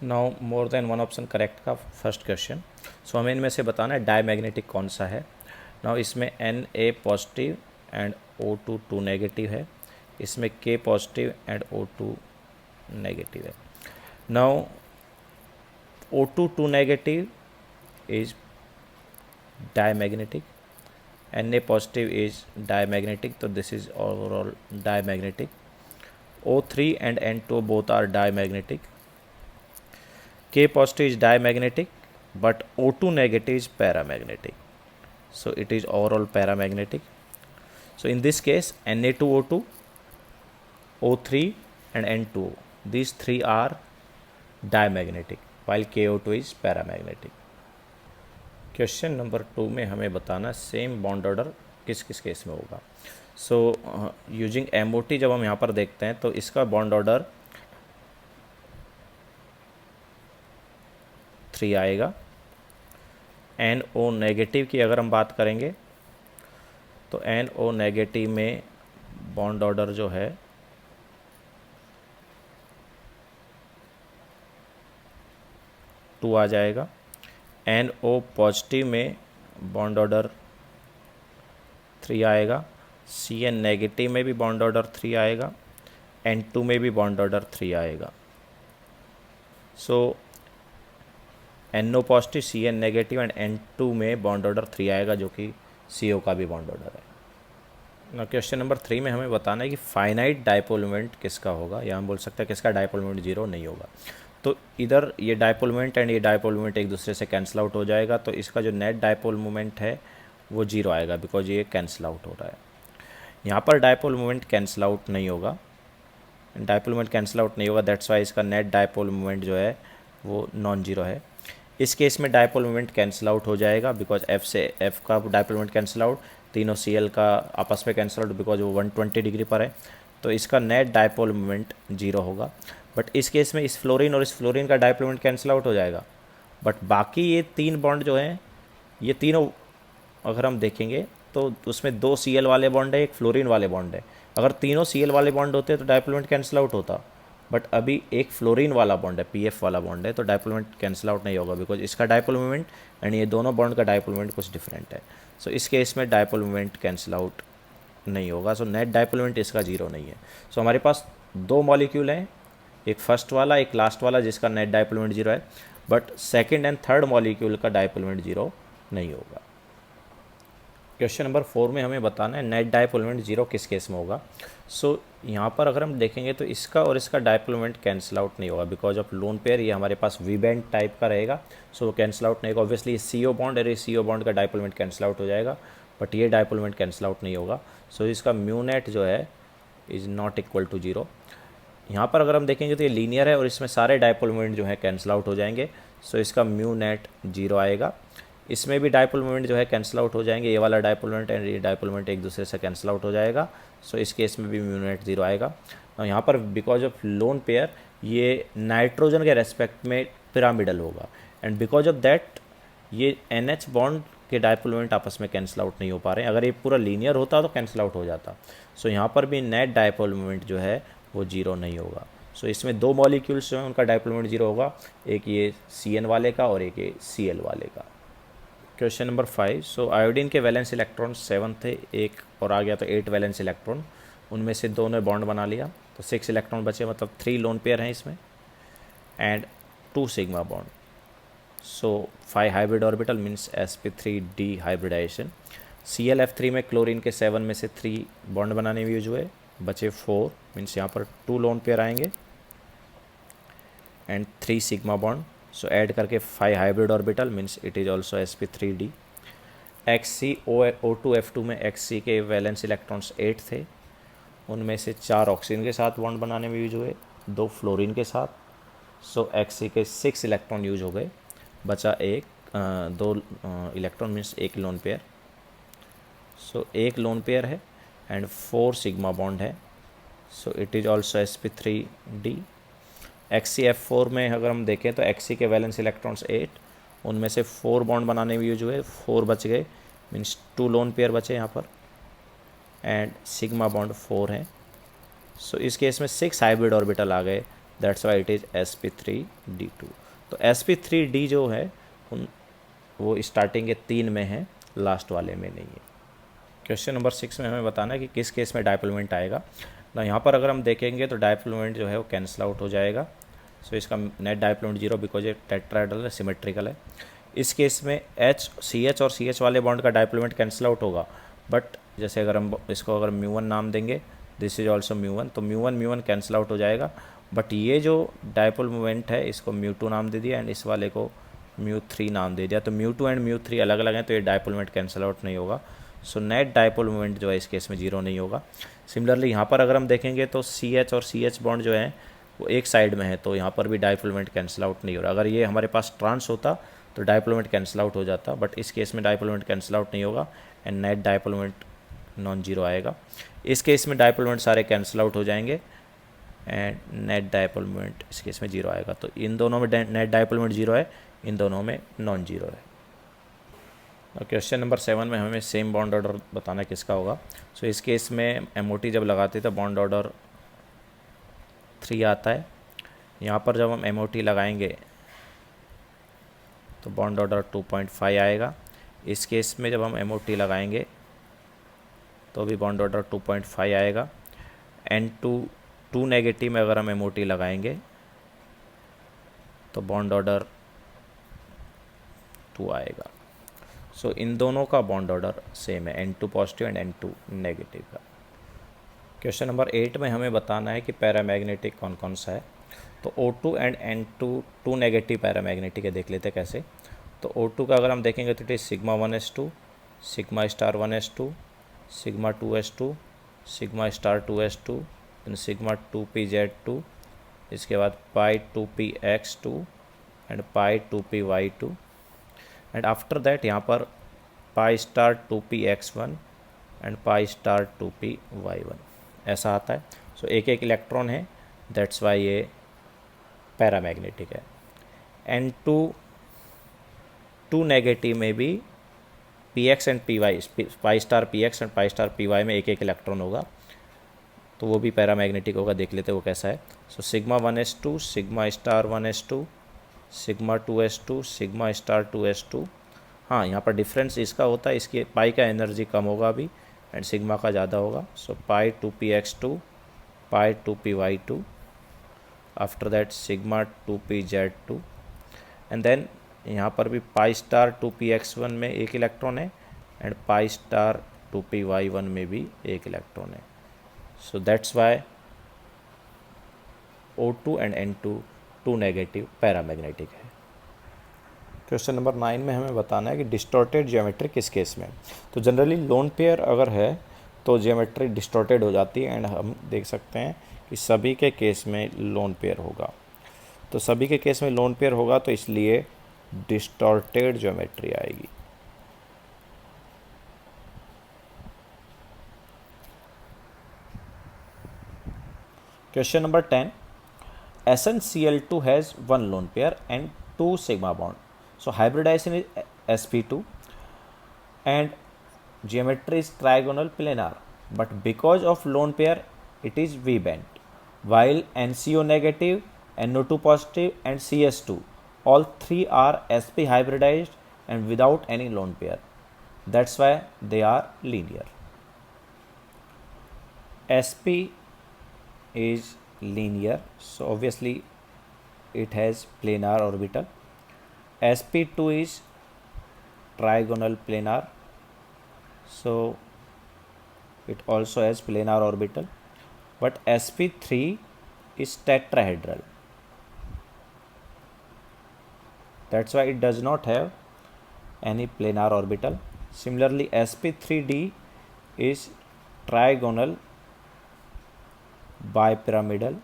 Now more than one option correct का first question. सो हमें इनमें से बताना है डायमैग्नेटिक कौन सा है। नाउ इसमें Na positive and O2 2 negative है, इसमें K positive and O2 negative है। Now O2 2 negative is diamagnetic, Na positive is diamagnetic, so this is overall diamagnetic. O3 and N2 both are diamagnetic. K positive is diamagnetic, but O2 negative is paramagnetic, so it is overall paramagnetic. So in this case Na2O2, O3 and N2, these three are diamagnetic while KO2 is paramagnetic. Question number 2 में हमें बताना same bond order किस किस case में होगा। So using MOT जब हम यहाँ पर देखते हैं तो इसका बॉन्ड ऑर्डर 3 आएगा। NO नेगेटिव की अगर हम बात करेंगे तो NO नेगेटिव में बॉन्ड ऑर्डर जो है 2 आ जाएगा। NO पॉजिटिव में बॉन्ड ऑर्डर 3 आएगा। CN नेगेटिव में भी बॉन्ड ऑर्डर 3 आएगा। N2 में भी बॉन्ड ऑर्डर 3 आएगा। सो NO positive, CN negative and N2 में बॉन्ड ऑर्डर 3 आएगा, जो कि CO का भी बॉन्ड ऑर्डर है ना। क्वेश्चन नंबर 3 में हमें बताना है कि फाइनाइट डायपोल मोमेंट किसका होगा, या हम बोल सकते हैं किसका डायपोल मोमेंट 0 नहीं होगा। तो इधर ये डायपोल मोमेंट एंड ये डायपोल मोमेंट एक दूसरे से कैंसिल आउट हो जाएगा, तो इसका जो नेट डायपोल मोमेंट है वो 0 आएगा, बिकॉज ये कैंसिल आउट हो रहा है। यहाँ पर डायपोल मोमेंट कैंसिल आउट नहीं होगा, डायपोल मोमेंट कैंसिल आउट नहीं होगा, दैट्स वाई इसका नेट डायपोल मोमेंट जो है वो नॉन जीरो है। इस केस में डायपोल मोमेंट कैंसिल आउट हो जाएगा, बिकॉज F से F का डायपोल मोमेंट कैंसिल आउट, तीनों Cl का आपस में कैंसिल आउट, बिकॉज वो 120 डिग्री पर है, तो इसका नेट डायपोल मोमेंट 0 होगा। बट इस केस में इस फ्लोरीन और इस फ्लोरीन का डायपोल मोमेंट कैंसिल आउट हो जाएगा। बट बाकी ये 3 बॉन्ड जो हैं, ये तीनों अगर हम देखेंगे तो उसमें 2 Cl वाले बॉन्ड है, एक फ्लोरीन वाले बॉन्ड है। अगर तीनों Cl वाले बॉन्ड होते तो डायपोल मोमेंट कैंसिल आउट होता, बट अभी एक फ्लोरीन वाला बॉन्ड है, PF वाला बॉन्ड है, तो डायपोल मोमेंट कैंसिल आउट नहीं होगा, बिकॉज इसका डायपोल मोमेंट एंड ये दोनों बॉन्ड का डायपोल मोमेंट कुछ डिफरेंट है। सो इस केस में डायपोल मोमेंट कैंसिल आउट नहीं होगा। सो नेट डायपोल मोमेंट इसका 0 नहीं है। सो हमारे पास 2 मॉलिक्यूल हैं, एक फर्स्ट वाला एक लास्ट वाला, जिसका नेट डायपोल मोमेंट 0 है, but second and third molecule का डायपोल मोमेंट 0 नहीं होगा। क्वेश्चन नंबर 4 में हमें बताना है नेट डायपोल मोमेंट 0 किस केस में होगा। सो यहाँ पर अगर हम देखेंगे तो इसका और इसका डायपोल मोमेंट कैंसिल आउट नहीं होगा, बिकॉज ऑफ लोन पेयर ये हमारे पास वी बैंड टाइप का रहेगा, सो वो कैंसिल आउट नहीं होगा। ऑब्वियसली CO बॉन्ड और CO बॉन्ड का डायपोल मोमेंट कैंसिल आउट हो जाएगा, बट ये डायपोल मोमेंट कैंसिल आउट नहीं होगा। सो इसका म्यू नेट जो है इज़ नॉट इक्वल टू 0। यहाँ पर अगर हम देखेंगे तो ये लीनियर है और इसमें सारे डायपोल मोमेंट जो है कैंसिल आउट हो जाएंगे, सो इसका म्यू नेट 0 आएगा। इसमें भी डायपोल मोमेंट जो है कैंसिल आउट हो जाएंगे, ये वाला डायपोल मोमेंट एंड ये डायपोल मोमेंट एक दूसरे से कैंसिल आउट हो जाएगा, सो इस केस में भी म्यू नेट 0 आएगा। और यहाँ पर बिकॉज ऑफ लोन पेयर ये नाइट्रोजन के रेस्पेक्ट में पिरामिडल होगा, एंड बिकॉज ऑफ दैट ये NH बॉन्ड के डायपोल मोमेंट आपस में कैंसिल आउट नहीं हो पा रहे हैं। अगर ये पूरा लीनियर होता तो कैंसिल आउट हो जाता। सो यहाँ पर भी नेट डायपोल मोमेंट जो है वो 0 नहीं होगा। सो इसमें 2 मॉलिक्यूल्स जो हैं उनका डायपोल मोमेंट 0 होगा, एक ये CN वाले का और एक ये Cl वाले का। Question number 5। सो आयोडीन के वैलेंस इलेक्ट्रॉन 7 थे, एक और आ गया तो 8 वैलेंस इलेक्ट्रॉन, उनमें से 2 ने बॉन्ड बना लिया तो 6 इलेक्ट्रॉन बचे, मतलब 3 लोन पेयर हैं इसमें and 2 sigma bond. So 5 hybrid orbital means sp3d hybridisation. ClF3 में क्लोरीन के 7 में से 3 बॉन्ड बनाने में यूज हुए, बचे 4 मीन्स यहाँ पर 2 लोन पेयर आएंगे and 3 sigma bond. So add करके 5 hybrid orbital means it is also sp3d। XcO2F2 में Xc के वैलेंस इलेक्ट्रॉन्स 8 थे, उनमें से 4 ऑक्सीजन के साथ बॉन्ड बनाने में यूज हुए, 2 फ्लोरीन के साथ। सो Xc के 6 इलेक्ट्रॉन यूज हो गए, बचा 2 इलेक्ट्रॉन मीन्स 1 लोन पेयर। सो 1 लोन पेयर है एंड 4 सिग्मा बॉन्ड है, so it is also sp3d। XcF4 में अगर हम देखें तो Xc के वैलेंस इलेक्ट्रॉन्स 8, उनमें से 4 बॉन्ड बनाने में यूज हुए, 4 बच गए मीन्स 2 लोन पेयर बचे यहाँ पर एंड सिग्मा बॉन्ड 4 हैं। सो इस केस में 6 हाइब्रिड ऑर्बिटल आ गए, that's why it is sp3d2। तो sp3d जो है वो स्टार्टिंग के 3 में है, लास्ट वाले में नहीं है। क्वेश्चन नंबर 6 में हमें बताना है कि किस केस में डाइपोल मोमेंट आएगा। ना यहाँ पर अगर हम देखेंगे तो डाइपोल मोमेंट जो है वो कैंसिल आउट हो जाएगा। सो इसका नेट डाइपोल मोमेंट 0 बिकॉज ये टेट्राहेड्रल है, सिमेट्रिकल है। इस केस में CH और CH वाले बॉन्ड का डाइपोल मोमेंट कैंसिल आउट होगा, बट जैसे अगर हम इसको अगर μ1 नाम देंगे, दिस इज ऑल्सो μ1, तो μ1 कैंसिल आउट हो जाएगा। बट ये जो डाइपोल मोमेंट है इसको μ2 नाम दे दिया एंड इस वाले को μ3 नाम दे दिया। तो μ2 एंड μ3 अलग अलग हैं, तो ये डाइपोल मोमेंट कैंसिल आउट नहीं होगा। सो नेट डाइपोल मोमेंट जो है इस केस में 0 नहीं होगा। सिमिलरली यहाँ पर अगर हम देखेंगे तो CH और CH बॉन्ड जो है वो एक साइड में है, तो यहाँ पर भी डाइपोल मोमेंट कैंसिल आउट नहीं हो रहा। अगर ये हमारे पास ट्रांस होता तो डाइपोल मोमेंट कैंसिल आउट हो जाता, बट इस केस में डाइपोल मोमेंट कैंसिल आउट नहीं होगा and net dipole moment non zero आएगा। इस केस में डाइपोल मोमेंट सारे कैंसिल आउट हो जाएंगे एंड नेट डाइपोल मोमेंट इस केस में 0 आएगा। तो इन दोनों में नेट डाइपोल मोमेंट 0 है, इन दोनों में नॉन जीरो है। और क्वेश्चन नंबर 7 में हमें सेम बॉन्ड ऑर्डर बताना किसका होगा। सो इस केस में MOT जब लगाते तो बॉन्ड ऑर्डर 3 आता है। यहाँ पर जब हम MOT लगाएंगे तो बॉन्ड ऑर्डर 2.5 आएगा। इस केस में जब हम MOT लगाएंगे तो भी बॉन्ड ऑर्डर 2.5 आएगा। N2 नेगेटिव में अगर हम MOT लगाएंगे तो बॉन्ड ऑर्डर 2 आएगा। सो इन दोनों का बॉन्ड ऑर्डर सेम है, N2 positive and N2 negative का। क्वेश्चन नंबर 8 में हमें बताना है कि पैरामैग्नेटिक कौन कौन सा है। तो O2 and N2 2 negative paramagnetic है, देख लेते हैं कैसे। तो O2 का अगर हम देखेंगे तो it is sigma 1s2, sigma star 1s2, sigma 2s2, sigma star 2s2, then sigma 2pz2, इसके बाद पाई 2px2 and pi 2py2 and after that यहाँ पर pi star 2px1 and pi star 2py1 ऐसा आता है। सो एक एक इलेक्ट्रॉन है, दैट्स वाई ये पैरामैग्नेटिक है। N2 2 नेगेटिव में भी px and py, pi star px and pi star py में एक एक इलेक्ट्रॉन होगा, तो वो भी पैरामैग्नेटिक होगा, देख लेते हैं वो कैसा है। So sigma 1s2, sigma star 1s2, sigma 2s2, sigma star 2s2। हाँ, यहाँ पर डिफरेंस इसका होता है, इसकी पाई का एनर्जी कम होगा अभी एंड सिग्मा का ज़्यादा होगा। So pi 2px2, pi 2py2, after that sigma 2pz2 and then यहाँ पर भी पाई स्टार 2px1 में एक इलेक्ट्रॉन है एंड पाई स्टार 2py1 में भी एक इलेक्ट्रॉन है। So that's why O2 and N2 2 negative paramagnetic है। क्वेश्चन नंबर 9 में हमें बताना है कि डिस्टॉर्टेड जियोमेट्री किस केस में। तो जनरली लोन पेयर अगर है तो जियोमेट्री डिस्टॉर्टेड हो जाती है एंड हम देख सकते हैं कि सभी के केस में लोन पेयर होगा। तो सभी के केस में लोन पेयर होगा तो इसलिए डिस्टॉर्टेड ज्योमेट्री आएगी। Question number 10, SnCl2 has 1 lone pair and 2 sigma bond. So hybridization is sp2 and geometry is trigonal planar, but because of lone pair it is V bent, while NCO negative, NO2 positive and CS2 all three are sp hybridized and without any lone pair. That's why they are linear. sp is linear, so obviously it has planar orbital. sp2 is trigonal planar, so it also has planar orbital, but sp3 is tetrahedral, that's why it does not have any planar orbital. Similarly sp3d is trigonal bipyramidal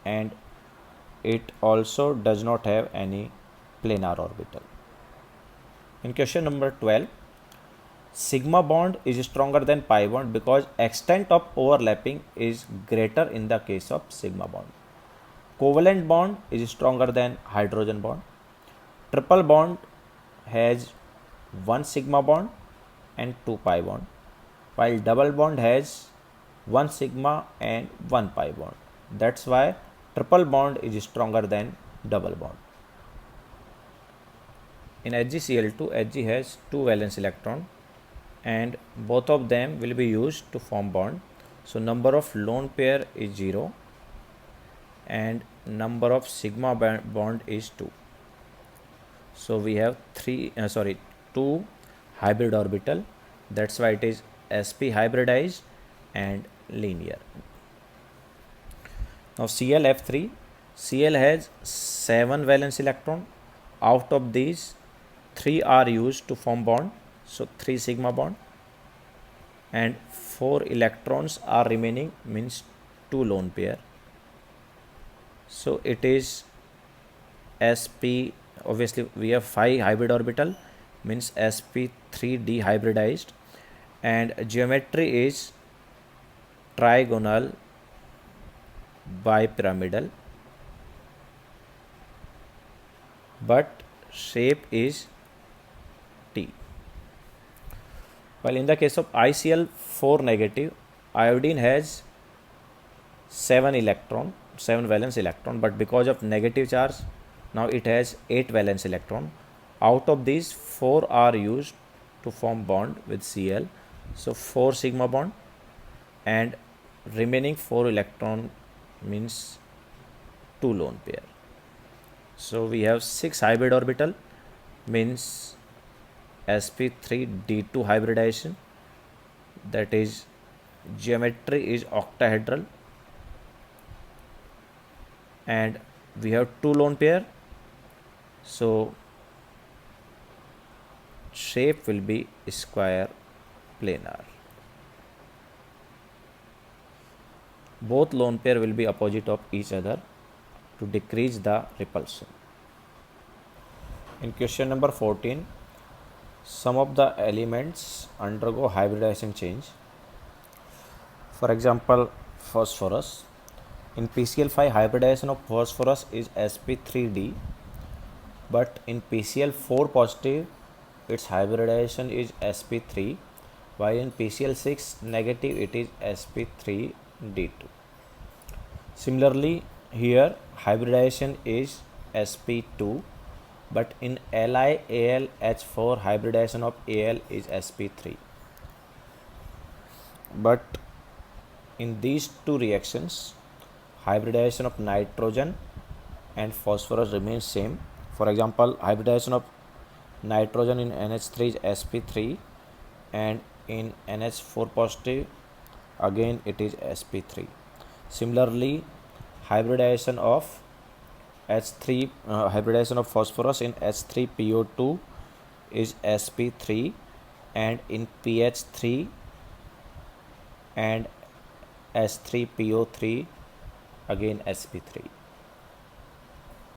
and it also does not have any planar orbital. In question number 12, sigma bond is stronger than pi bond because extent of overlapping is greater in the case of sigma bond. Covalent bond is stronger than hydrogen bond. Triple bond has 1 sigma bond and 2 pi bond, while double bond has 1 sigma and 1 pi bond. That's why triple bond is stronger than double bond. In HgCl2, Hg has two valence electron and both of them will be used to form bond. So number of lone pair is 0 and number of sigma bond is 2. So we have two hybrid orbital. That's why it is sp hybridized and linear. Now ClF3, Cl has 7 valence electron. Out of these 3 are used to form bond, so 3 sigma bond, and 4 electrons are remaining, means 2 lone pair. So it is sp, obviously we have 5 hybrid orbital, means sp3 dehybridized, and geometry is trigonal bipyramidal, but shape is T. While in the case of ICl4 negative, iodine has 7 valence electron, but because of negative charge, now it has 8 valence electron. Out of these, 4 are used to form bond with Cl, so 4 sigma bond, and remaining 4 electron means 2 lone pair. So we have 6 hybrid orbital, means sp3 d2 hybridization, that is geometry is octahedral, and we have 2 lone pair, so shape will be square planar. Both lone pair will be opposite of each other to decrease the repulsion. In question number 14, some of the elements undergo hybridization change. For example, phosphorus. In PCl5, hybridization of phosphorus is sp3d, but in PCl4 positive, its hybridization is sp3, while in PCl6 negative, it is sp3d2. Similarly, here hybridization is sp2, but in LiAlH4 hybridization of Al is sp3. But in these two reactions, hybridization of nitrogen and phosphorus remains same. For example, hybridization of nitrogen in NH3 is sp3, and in NH4 positive again it is sp3. Similarly, hybridization of hybridization of phosphorus in H3PO2 is sp3, and in PH3 and H3PO3 again sp3.